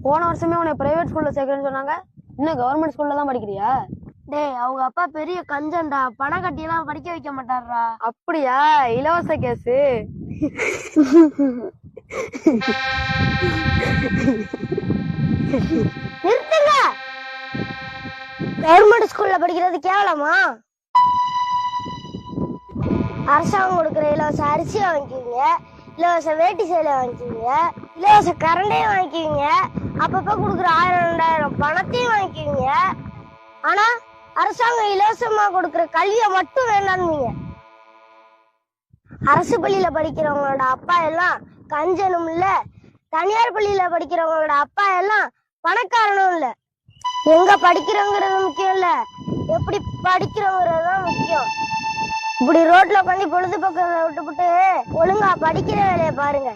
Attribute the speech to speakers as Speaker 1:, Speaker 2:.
Speaker 1: போன வருஷமே உன்னை பிரைவேட் ஸ்கூல்ல சேர்க்கறேன்னு சொன்னாங்க. இன்னும் கவர்மெண்ட் ஸ்கூல்ல தான் படிக்கிறியா?
Speaker 2: டேய், அவங்க அப்பா பெரிய கஞ்சன்டா, பணம் கட்டியெல்லாம் படிக்க வைக்க மாட்டாரா.
Speaker 1: அப்படியா? இலவச கேசு.
Speaker 2: நிறுத்துங்க. கவர்மெண்ட் ஸ்கூல்ல படிக்கிறது கேவலமா? அரசாங்கம் கொடுக்குற இலவச அரிசி வாங்கிக்குவீங்க, இலவச வேட்டி சேலை வாங்கிக்குவீங்க, இலவச கரண்டையும் வாங்கிக்குவீங்க, அப்பப்ப கொடுக்குற 1000 2000 பணத்தையும் வாங்கிக்குவீங்க. ஆனா அரசாங்கம் இலவசமா கொடுக்குற கல்வியை மட்டும் வேண்டாம்னீங்க. அரசு பள்ளியில படிக்கிறவங்களோட அப்பா எல்லாம் கஞ்சனும் இல்ல, தனியார் பள்ளியில படிக்கிறவங்களோட அப்பா எல்லாம் பணக்காரனும் இல்ல. எங்க படிக்கிறோங்கிறது முக்கியம் இல்ல, எப்படி படிக்கிறோங்கிறது தான் முக்கியம். இப்படி ரோட்ல உட்காந்து பொழுதுபோக்க விட்டுப்புட்டு ஒழுங்கா படிக்கிற வேலையை பாருங்க.